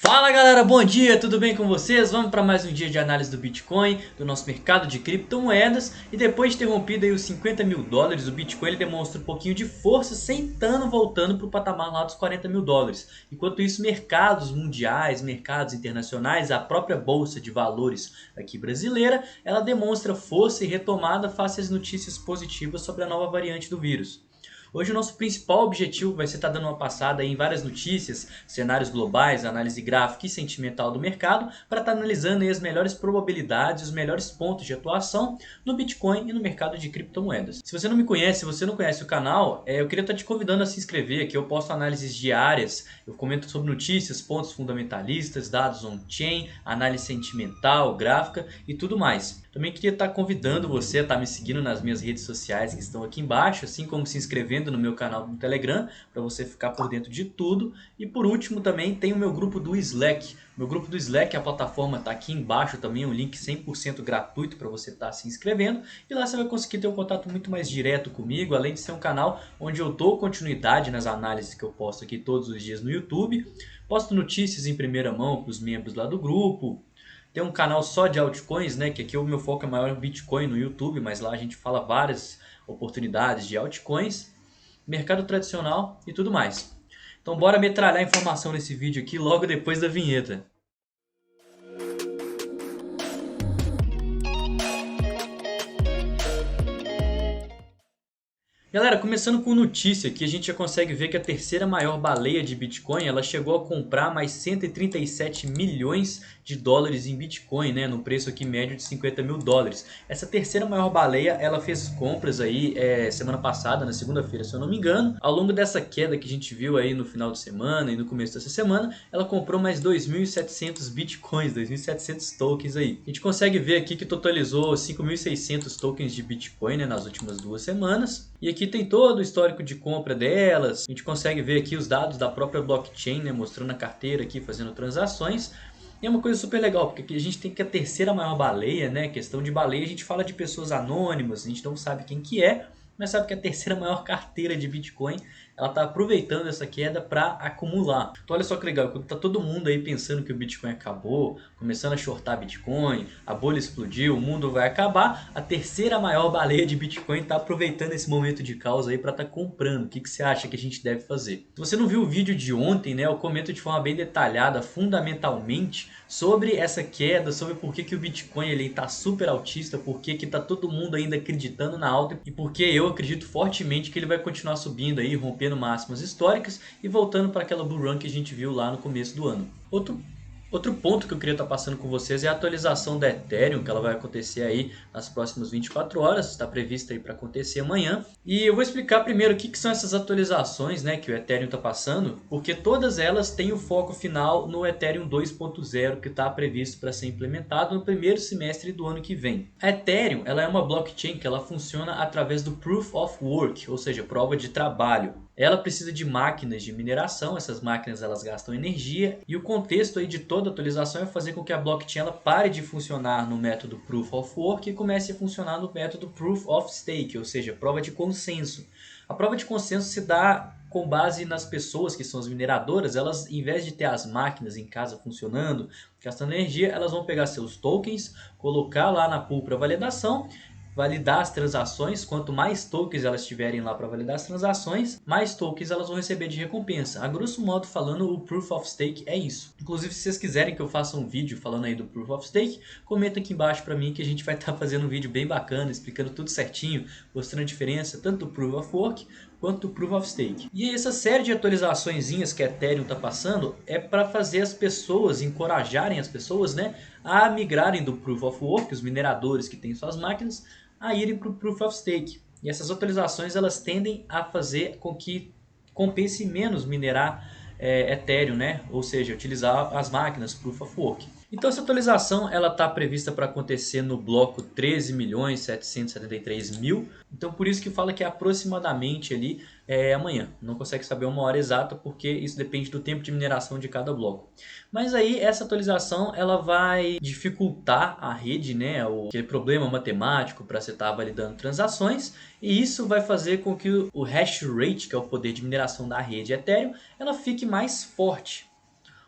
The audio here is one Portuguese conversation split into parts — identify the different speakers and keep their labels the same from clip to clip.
Speaker 1: Fala galera, bom dia, tudo bem com vocês? Vamos para mais um dia de análise do Bitcoin, do nosso mercado de criptomoedas. E depois de ter rompido aí os 50 mil dólares, o Bitcoin ele demonstra um pouquinho de força, sentando, voltando para o patamar lá dos 40 mil dólares. Enquanto isso, mercados mundiais, mercados internacionais, a própria Bolsa de Valores aqui brasileira, ela demonstra força e retomada face às notícias positivas sobre a nova variante do vírus. Hoje o nosso principal objetivo vai ser estar dando uma passada em várias notícias, cenários globais, análise gráfica e sentimental do mercado, para estar analisando aí as melhores probabilidades, os melhores pontos de atuação no Bitcoin e no mercado de criptomoedas. Se você não me conhece, se você não conhece o canal, eu queria estar te convidando a se inscrever, aqui eu posto análises diárias, eu comento sobre notícias, pontos fundamentalistas, dados on-chain, análise sentimental, gráfica e tudo mais. Também queria estar convidando você a estar me seguindo nas minhas redes sociais que estão aqui embaixo, assim como se inscrevendo no meu canal do Telegram, para você ficar por dentro de tudo. E por último também tem o meu grupo do Slack. Meu grupo do Slack, a plataforma está aqui embaixo também, um link 100% gratuito para você estar se inscrevendo. E lá você vai conseguir ter um contato muito mais direto comigo, além de ser um canal onde eu dou continuidade nas análises que eu posto aqui todos os dias no YouTube. Posto notícias em primeira mão para os membros lá do grupo. Tem um canal só de altcoins, né? Que aqui o meu foco é maior em Bitcoin no YouTube, mas lá a gente fala várias oportunidades de altcoins, mercado tradicional e tudo mais. Então bora metralhar informação nesse vídeo aqui logo depois da vinheta. Galera, começando com notícia, que a gente já consegue ver que a terceira maior baleia de Bitcoin, ela chegou a comprar mais 137 milhões de dólares em Bitcoin, né, no preço aqui médio de 50 mil dólares. Essa terceira maior baleia, ela fez compras aí semana passada, na segunda-feira, se eu não me engano. Ao longo dessa queda que a gente viu aí no final de semana e no começo dessa semana, ela comprou mais 2.700 Bitcoins, 2.700 tokens aí. A gente consegue ver aqui que totalizou 5.600 tokens de Bitcoin, né, nas últimas 2 semanas. E aqui tem todo o histórico de compra delas. A gente consegue ver aqui os dados da própria blockchain, né, mostrando a carteira aqui, fazendo transações. E é uma coisa super legal, porque aqui a gente tem que a terceira maior baleia, né? Questão de baleia, a gente fala de pessoas anônimas, a gente não sabe quem que é, mas sabe que a terceira maior carteira de Bitcoin, ela está aproveitando essa queda para acumular. Então olha só que legal, quando tá todo mundo aí pensando que o Bitcoin acabou, começando a shortar Bitcoin, a bolha explodiu, o mundo vai acabar, a terceira maior baleia de Bitcoin está aproveitando esse momento de caos aí para estar comprando. O que você acha que a gente deve fazer? Se você não viu o vídeo de ontem, né, eu comento de forma bem detalhada, fundamentalmente, sobre essa queda, sobre por que o Bitcoin ele está super altista, por que está todo mundo ainda acreditando na alta e por que eu acredito fortemente que ele vai continuar subindo aí, rompendo máximas históricas e voltando para aquela bull run que a gente viu lá no começo do ano. Outro ponto que eu queria estar passando com vocês é a atualização da Ethereum, que ela vai acontecer aí nas próximas 24 horas, está prevista aí para acontecer amanhã. E eu vou explicar primeiro o que são essas atualizações, né, que o Ethereum está passando, porque todas elas têm o foco final no Ethereum 2.0, que está previsto para ser implementado no primeiro semestre do ano que vem. A Ethereum ela é uma blockchain que ela funciona através do Proof of Work, ou seja, prova de trabalho. Ela precisa de máquinas de mineração, essas máquinas elas gastam energia e o contexto aí de toda a atualização é fazer com que a blockchain ela pare de funcionar no método Proof of Work e comece a funcionar no método Proof of Stake, ou seja, prova de consenso. A prova de consenso se dá com base nas pessoas que são as mineradoras, elas em vez de ter as máquinas em casa funcionando, gastando energia, elas vão pegar seus tokens, colocar lá na pool para validação, validar as transações. Quanto mais tokens elas tiverem lá para validar as transações, mais tokens elas vão receber de recompensa. A grosso modo falando, o Proof of Stake é isso. Inclusive, se vocês quiserem que eu faça um vídeo falando aí do Proof of Stake, comenta aqui embaixo para mim que a gente vai estar fazendo um vídeo bem bacana, explicando tudo certinho, mostrando a diferença tanto do Proof of Work quanto do Proof of Stake. E essa série de atualizações que a Ethereum está passando é para fazer as pessoas, encorajarem as pessoas, né, a migrarem do Proof of Work, os mineradores que têm suas máquinas, a irem para o Proof of Stake. E essas atualizações elas tendem a fazer com que compense menos minerar Ethereum, né? Ou seja, utilizar as máquinas Proof of Work. Então essa atualização ela está prevista para acontecer no bloco 13.773.000. Então por isso que fala que é aproximadamente ali amanhã. Não consegue saber uma hora exata porque isso depende do tempo de mineração de cada bloco. Mas aí essa atualização ela vai dificultar a rede, né? Aquele problema matemático para você estar validando transações. E isso vai fazer com que o hash rate, que é o poder de mineração da rede Ethereum, ela fique mais forte.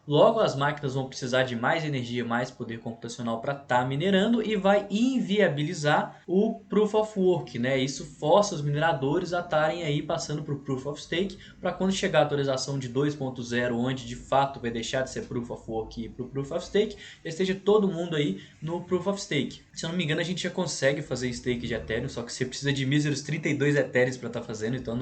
Speaker 1: Logo, as máquinas vão precisar de mais energia, mais poder computacional para estar minerando e vai inviabilizar o Proof of Work, né? Isso força os mineradores a estarem aí passando para o Proof of Stake, para quando chegar a atualização de 2.0, onde de fato vai deixar de ser Proof of Work e ir para o Proof of Stake, esteja todo mundo aí no Proof of Stake. Se eu não me engano, a gente já consegue fazer stake de Ethereum, só que você precisa de míseros 32 Ethereum para estar fazendo, então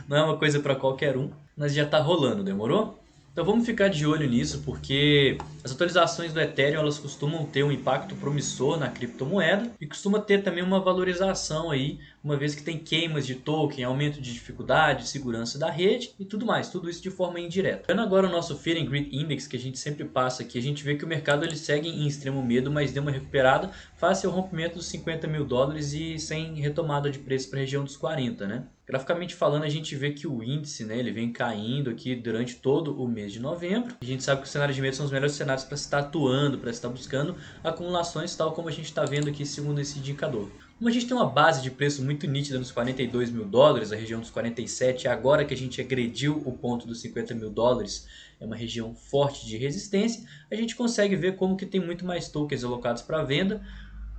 Speaker 1: não é uma coisa para qualquer um, mas já está rolando, demorou? Então vamos ficar de olho nisso, porque as atualizações do Ethereum elas costumam ter um impacto promissor na criptomoeda e costuma ter também uma valorização aí, uma vez que tem queimas de token, aumento de dificuldade, segurança da rede e tudo mais, tudo isso de forma indireta. Vendo agora o nosso Fear and Greed Index, que a gente sempre passa aqui, a gente vê que o mercado ele segue em extremo medo, mas deu uma recuperada face ao rompimento dos 50 mil dólares e sem retomada de preço para a região dos 40, né? Graficamente falando, a gente vê que o índice, né, ele vem caindo aqui durante todo o mês de novembro. A gente sabe que os cenários de medo são os melhores cenários para estar atuando, para estar buscando acumulações, tal como a gente está vendo aqui segundo esse indicador. Como a gente tem uma base de preço muito nítida nos 42 mil dólares, a região dos 47, agora que a gente agrediu o ponto dos 50 mil dólares, é uma região forte de resistência, a gente consegue ver como que tem muito mais tokens alocados para venda,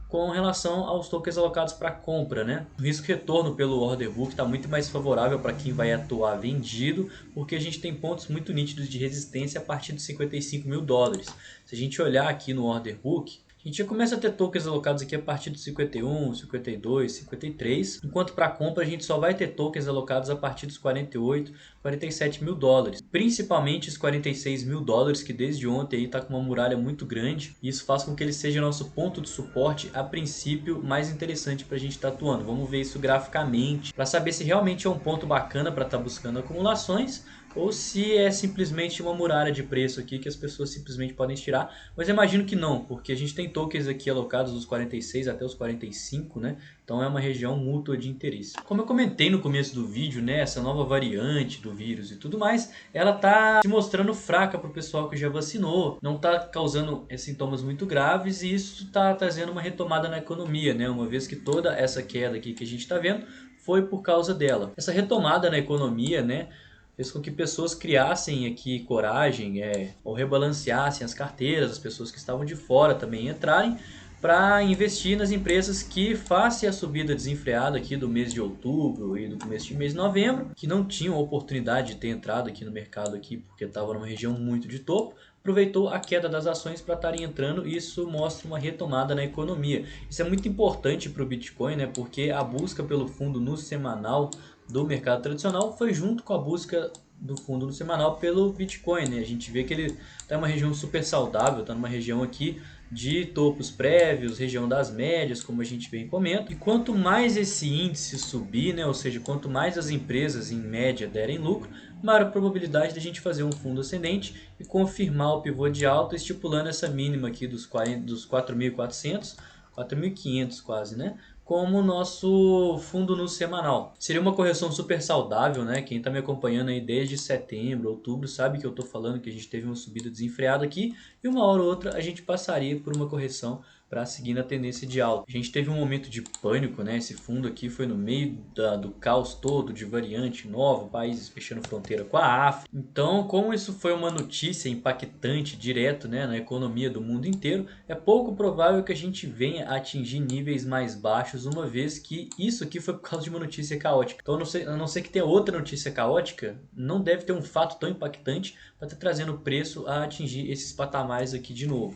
Speaker 1: com relação aos tokens alocados para compra, né? O risco-retorno pelo order book está muito mais favorável para quem vai atuar vendido, porque a gente tem pontos muito nítidos de resistência a partir dos 55 mil dólares. Se a gente olhar aqui no order book, a gente já começa a ter tokens alocados aqui a partir dos 51, 52, 53, enquanto para compra a gente só vai ter tokens alocados a partir dos 48, 47 mil dólares. Principalmente os 46 mil dólares, que desde ontem está com uma muralha muito grande. E isso faz com que ele seja nosso ponto de suporte, a princípio, mais interessante para a gente estar atuando. Vamos ver isso graficamente, para saber se realmente é um ponto bacana para estar buscando acumulações, ou se é simplesmente uma muralha de preço aqui que as pessoas simplesmente podem tirar. Mas eu imagino que não, porque a gente tem tokens aqui alocados dos 46 até os 45, né? Então é uma região mútua de interesse. Como eu comentei no começo do vídeo, né, essa nova variante do vírus e tudo mais, ela tá se mostrando fraca para o pessoal que já vacinou, não está causando sintomas muito graves e isso está trazendo uma retomada na economia, né? Uma vez que toda essa queda aqui que a gente está vendo foi por causa dela. Essa retomada na economia, né, fez com que pessoas criassem aqui coragem, ou rebalanceassem as carteiras, as pessoas que estavam de fora também entrarem para investir nas empresas que, face à subida desenfreada aqui do mês de outubro e do começo de mês de novembro, que não tinham a oportunidade de ter entrado aqui no mercado aqui porque estava numa região muito de topo, aproveitou a queda das ações para estarem entrando e isso mostra uma retomada na economia. Isso é muito importante para o Bitcoin, né? Porque a busca pelo fundo no semanal do mercado tradicional foi junto com a busca do fundo no semanal pelo Bitcoin, né? A gente vê que ele está em uma região super saudável, está numa região aqui de topos prévios, região das médias, como a gente bem comenta. E quanto mais esse índice subir, né, ou seja, quanto mais as empresas em média derem lucro, maior a probabilidade de a gente fazer um fundo ascendente e confirmar o pivô de alta, estipulando essa mínima aqui dos 4.400, 4.500 quase, né? Como nosso fundo no semanal. Seria uma correção super saudável, né? Quem está me acompanhando aí desde setembro, outubro, sabe que eu estou falando que a gente teve uma subida desenfreada aqui e uma hora ou outra a gente passaria por uma correção para seguir na tendência de alta. A gente teve um momento de pânico, né? Esse fundo aqui foi no meio do caos todo de variante nova, países fechando fronteira com a África. Então, como isso foi uma notícia impactante direto, né, na economia do mundo inteiro, é pouco provável que a gente venha a atingir níveis mais baixos, uma vez que isso aqui foi por causa de uma notícia caótica. Então, a não ser que tenha outra notícia caótica, não deve ter um fato tão impactante para estar trazendo o preço a atingir esses patamares aqui de novo.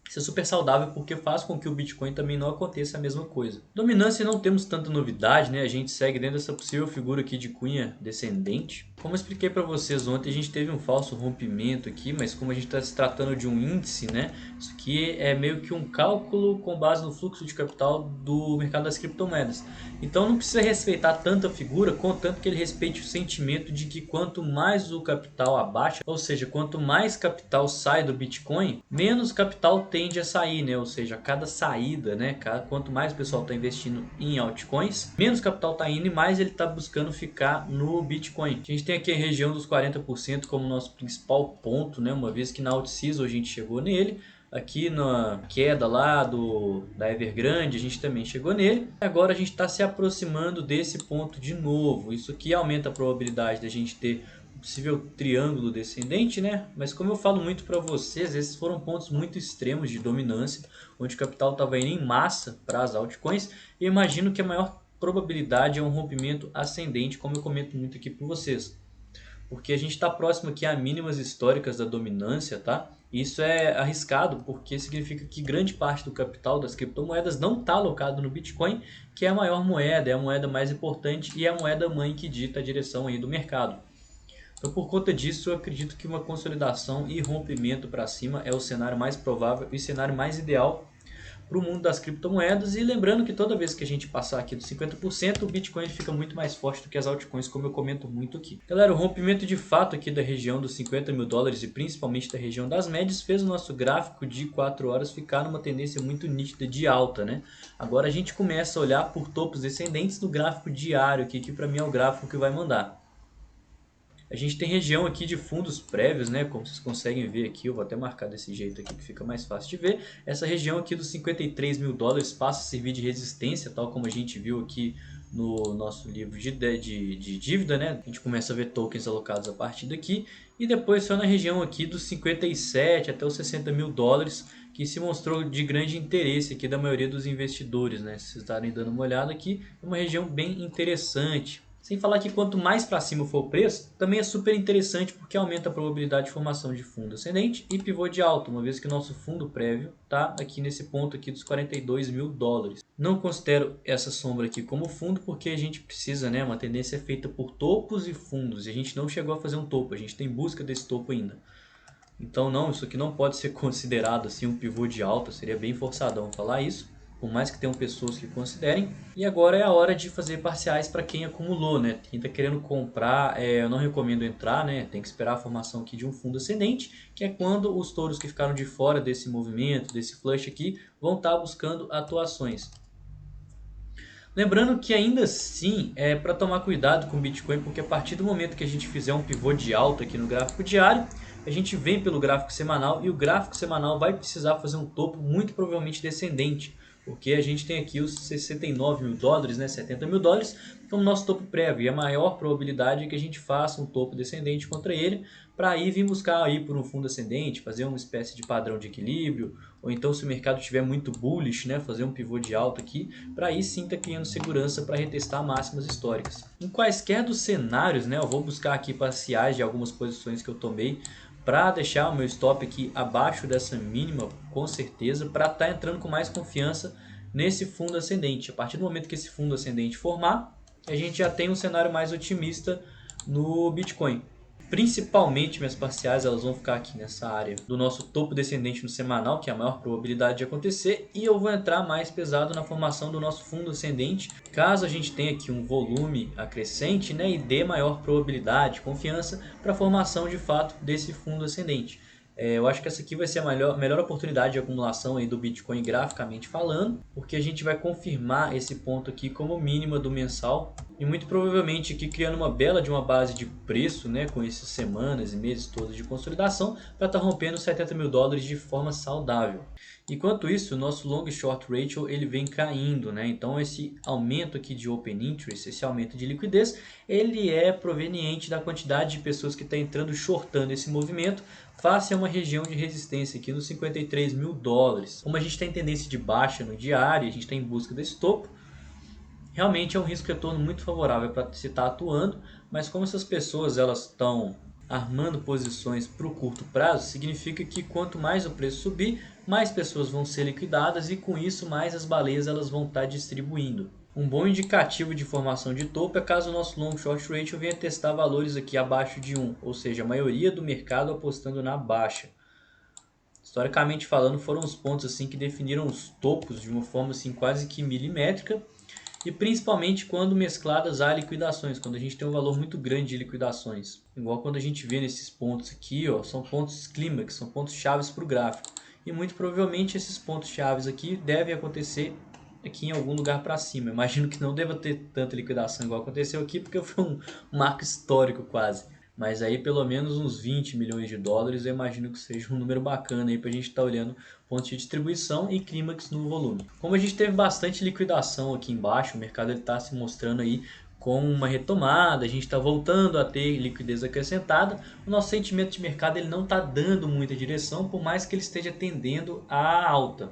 Speaker 1: Isso é super saudável porque faz com que o Bitcoin também não aconteça a mesma coisa. Dominância não temos tanta novidade, né? A gente segue dentro dessa possível figura aqui de cunha descendente. Como eu expliquei para vocês ontem, a gente teve um falso rompimento aqui, mas como a gente está se tratando de um índice, né? Isso aqui é meio que um cálculo com base no fluxo de capital do mercado das criptomoedas. Então não precisa respeitar tanta figura, contanto que ele respeite o sentimento de que quanto mais o capital abaixa, ou seja, quanto mais capital sai do Bitcoin, menos capital tende a sair, né? Ou seja, a cada saída, né? Quanto mais o pessoal está investindo em altcoins, menos capital está indo e mais ele está buscando ficar no Bitcoin. A gente tem aqui a região dos 40% como nosso principal ponto, né? Uma vez que na Alt-Season a gente chegou nele. Aqui na queda lá da Evergrande a gente também chegou nele. Agora a gente está se aproximando desse ponto de novo. Isso aqui aumenta a probabilidade da gente ter possível triângulo descendente, né? Mas como eu falo muito para vocês, esses foram pontos muito extremos de dominância, onde o capital estava indo em massa para as altcoins. E eu imagino que a maior probabilidade é um rompimento ascendente, como eu comento muito aqui para vocês. Porque a gente está próximo aqui a mínimas históricas da dominância, tá? E isso é arriscado porque significa que grande parte do capital das criptomoedas não está alocado no Bitcoin, que é a maior moeda, é a moeda mais importante e é a moeda mãe que dita a direção aí do mercado. Então, por conta disso, eu acredito que uma consolidação e rompimento para cima é o cenário mais provável e o cenário mais ideal para o mundo das criptomoedas. E lembrando que toda vez que a gente passar aqui dos 50%, o Bitcoin fica muito mais forte do que as altcoins, como eu comento muito aqui. Galera, o rompimento de fato aqui da região dos 50 mil dólares e principalmente da região das médias fez o nosso gráfico de 4 horas ficar numa tendência muito nítida de alta, né? Agora a gente começa a olhar por topos descendentes no gráfico diário aqui, que para mim é o gráfico que vai mandar. A gente tem região aqui de fundos prévios, né? Como vocês conseguem ver aqui, eu vou até marcar desse jeito aqui que fica mais fácil de ver. Essa região aqui dos 53 mil dólares passa a servir de resistência, tal como a gente viu aqui no nosso livro de dívida, né? A gente começa a ver tokens alocados a partir daqui. E depois só na região aqui dos 57 até os 60 mil dólares, que se mostrou de grande interesse aqui da maioria dos investidores, né? Se vocês estarem dando uma olhada aqui, é uma região bem interessante. Sem falar que quanto mais para cima for o preço, também é super interessante porque aumenta a probabilidade de formação de fundo ascendente e pivô de alta, uma vez que o nosso fundo prévio está aqui nesse ponto aqui dos 42 mil dólares. Não considero essa sombra aqui como fundo porque a gente precisa, né, uma tendência feita por topos e fundos e a gente não chegou a fazer um topo, a gente tem busca desse topo ainda. Então não, isso aqui não pode ser considerado assim um pivô de alta, seria bem forçadão falar isso. Por mais que tenham pessoas que considerem. E agora é a hora de fazer parciais para quem acumulou, né? Quem está querendo comprar, eu não recomendo entrar, né? Tem que esperar a formação aqui de um fundo ascendente, que é quando os touros que ficaram de fora desse movimento, desse flush aqui, vão estar buscando atuações. Lembrando que ainda assim é para tomar cuidado com o Bitcoin, porque a partir do momento que a gente fizer um pivô de alta aqui no gráfico diário, a gente vem pelo gráfico semanal e o gráfico semanal vai precisar fazer um topo muito provavelmente descendente. Porque a gente tem aqui os 69 mil dólares, né, 70 mil dólares, como nosso topo prévio. E a maior probabilidade é que a gente faça um topo descendente contra ele, para aí vir buscar aí por um fundo ascendente, fazer uma espécie de padrão de equilíbrio, ou então se o mercado estiver muito bullish, né, fazer um pivô de alta aqui, para aí sim estar criando segurança para retestar máximas históricas. Em quaisquer dos cenários, né, eu vou buscar aqui parciais de algumas posições que eu tomei, para deixar o meu stop aqui abaixo dessa mínima, com certeza, para estar entrando com mais confiança nesse fundo ascendente. A partir do momento que esse fundo ascendente formar, a gente já tem um cenário mais otimista no Bitcoin. Principalmente minhas parciais, elas vão ficar aqui nessa área do nosso topo descendente no semanal, que é a maior probabilidade de acontecer, e eu vou entrar mais pesado na formação do nosso fundo ascendente, caso a gente tenha aqui um volume acrescente, né, e dê maior probabilidade, confiança para a formação de fato desse fundo ascendente. Eu acho que essa aqui vai ser a melhor oportunidade de acumulação aí do Bitcoin graficamente falando, porque a gente vai confirmar esse ponto aqui como mínima do mensal e muito provavelmente aqui criando uma bela de uma base de preço, né, com essas semanas e meses todos de consolidação para estar rompendo 70 mil dólares de forma saudável. Enquanto isso, o nosso long short ratio ele vem caindo, né? Então esse aumento aqui de open interest, esse aumento de liquidez, ele é proveniente da quantidade de pessoas que está entrando shortando esse movimento face a uma região de resistência aqui nos 53 mil dólares. Como a gente tem tendência de baixa no diário, a gente está em busca desse topo, realmente é um risco retorno muito favorável para se estar atuando, mas como essas pessoas elas estão armando posições para o curto prazo, significa que quanto mais o preço subir, mais pessoas vão ser liquidadas e com isso mais as baleias elas vão estar distribuindo. Um bom indicativo de formação de topo é caso o nosso long short ratio venha testar valores aqui abaixo de 1, ou seja, a maioria do mercado apostando na baixa. Historicamente falando, foram os pontos assim que definiram os topos de uma forma assim quase que milimétrica, e principalmente quando mescladas a liquidações, quando a gente tem um valor muito grande de liquidações. Igual quando a gente vê nesses pontos aqui, ó, são pontos clímax, são pontos chaves para o gráfico. E muito provavelmente esses pontos chaves aqui devem acontecer aqui em algum lugar para cima. Eu imagino que não deva ter tanta liquidação igual aconteceu aqui, porque foi um marco histórico quase. Mas aí pelo menos uns 20 milhões de dólares eu imagino que seja um número bacana aí para a gente estar olhando pontos de distribuição e clímax no volume. Como a gente teve bastante liquidação aqui embaixo, o mercado está se mostrando aí com uma retomada, a gente está voltando a ter liquidez acrescentada, o nosso sentimento de mercado ele não está dando muita direção, por mais que ele esteja tendendo à alta.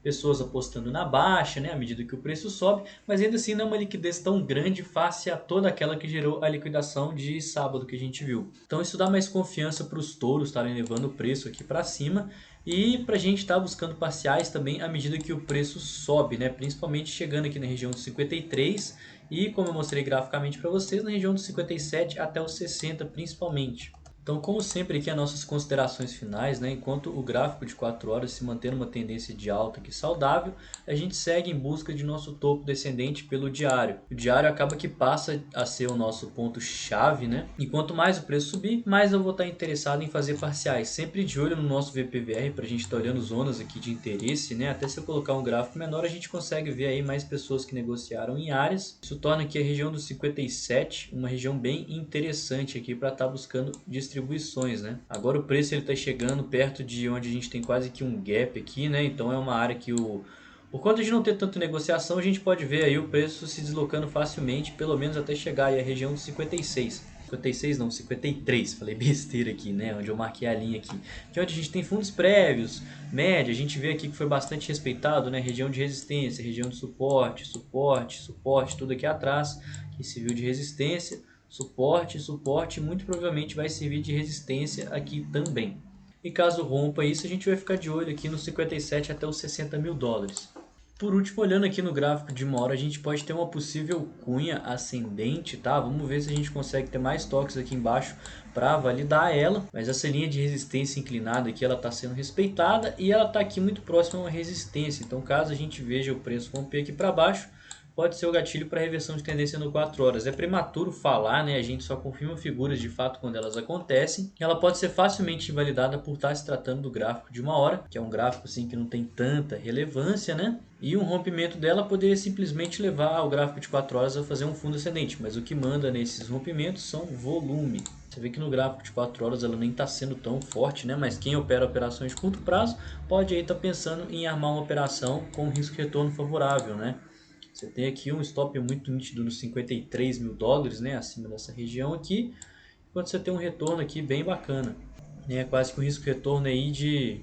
Speaker 1: Pessoas apostando na baixa, né, à medida que o preço sobe, mas ainda assim não é uma liquidez tão grande face a toda aquela que gerou a liquidação de sábado que a gente viu. Então isso dá mais confiança para os touros estarem levando o preço aqui para cima e para a gente estar buscando parciais também à medida que o preço sobe, né, principalmente chegando aqui na região dos 53 e, como eu mostrei graficamente para vocês, na região dos 57 até os 60 principalmente. Então, como sempre aqui as nossas considerações finais, né? Enquanto o gráfico de 4 horas se mantém numa tendência de alta aqui saudável, a gente segue em busca de nosso topo descendente pelo diário. O diário acaba que passa a ser o nosso ponto-chave, né? E quanto mais o preço subir, mais eu vou estar interessado em fazer parciais. Sempre de olho no nosso VPVR para a gente estar olhando zonas aqui de interesse, né? Até se eu colocar um gráfico menor, a gente consegue ver aí mais pessoas que negociaram em áreas. Isso torna aqui a região dos 57 uma região bem interessante aqui para estar buscando distribuições, né? Agora o preço ele está chegando perto de onde a gente tem quase que um gap aqui, né? Então é uma área que por conta de não ter tanta negociação, a gente pode ver aí o preço se deslocando facilmente, pelo menos até chegar aí à região dos 56. 56 não, 53, falei besteira aqui, né? Onde eu marquei a linha aqui. De onde a gente tem fundos prévios, média, a gente vê aqui que foi bastante respeitado, né? Região de resistência, região de suporte, suporte, suporte, tudo aqui atrás, que serviu de resistência. Suporte, suporte, muito provavelmente vai servir de resistência aqui também. E caso rompa isso, a gente vai ficar de olho aqui nos 57 até os 60 mil dólares. Por último, olhando aqui no gráfico de uma hora, a gente pode ter uma possível cunha ascendente, tá? Vamos ver se a gente consegue ter mais toques aqui embaixo para validar ela. Mas essa linha de resistência inclinada aqui, ela está sendo respeitada e ela está aqui muito próxima a uma resistência. Então, caso a gente veja o preço romper aqui para baixo, pode ser o gatilho para reversão de tendência no 4 horas. É prematuro falar, né? A gente só confirma figuras de fato quando elas acontecem. Ela pode ser facilmente invalidada por estar se tratando do gráfico de uma hora, que é um gráfico assim que não tem tanta relevância, né? E um rompimento dela poderia simplesmente levar o gráfico de 4 horas a fazer um fundo ascendente, mas o que manda nesses rompimentos são volume. Você vê que no gráfico de 4 horas ela nem está sendo tão forte, né? Mas quem opera operações de curto prazo pode aí estar pensando em armar uma operação com risco de retorno favorável, né? Você tem aqui um stop muito nítido nos 53 mil dólares, né, acima dessa região aqui, enquanto você tem um retorno aqui bem bacana, né, quase que um risco de retorno aí de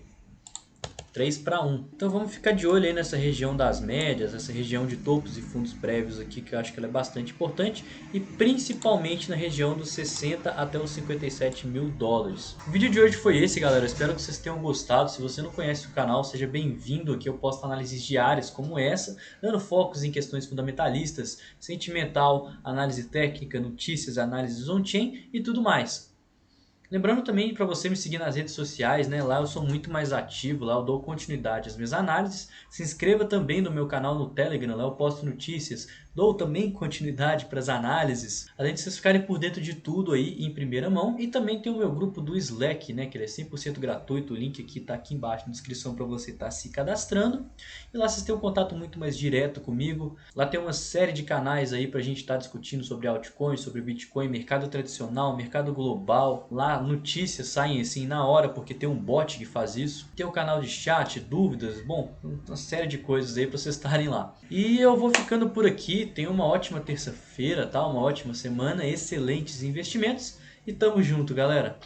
Speaker 1: 3 para 1. Então vamos ficar de olho aí nessa região das médias, essa região de topos e fundos prévios aqui, que eu acho que ela é bastante importante, e principalmente na região dos 60 até os 57 mil dólares. O vídeo de hoje foi esse, galera. Espero que vocês tenham gostado. Se você não conhece o canal, seja bem-vindo. Aqui eu posto análises diárias como essa, dando focos em questões fundamentalistas, sentimental, análise técnica, notícias, análises on-chain e tudo mais. Lembrando também para você me seguir nas redes sociais, né? Lá eu sou muito mais ativo, lá eu dou continuidade às minhas análises. Se inscreva também no meu canal no Telegram, lá eu posto notícias, dou também continuidade para as análises, além de vocês ficarem por dentro de tudo aí em primeira mão. E também tem o meu grupo do Slack, né? Que ele é 100% gratuito, o link aqui está aqui embaixo na descrição para você estar se cadastrando. E lá vocês têm um contato muito mais direto comigo. Lá tem uma série de canais aí para a gente estar discutindo sobre altcoins, sobre Bitcoin, mercado tradicional, mercado global. Lá notícias saem assim na hora, porque tem um bot que faz isso. Tem o canal de chat, dúvidas, bom, uma série de coisas aí para vocês estarem lá. E eu vou ficando por aqui. Tenha uma ótima terça-feira, tá? Uma ótima semana, excelentes investimentos e tamo junto, galera!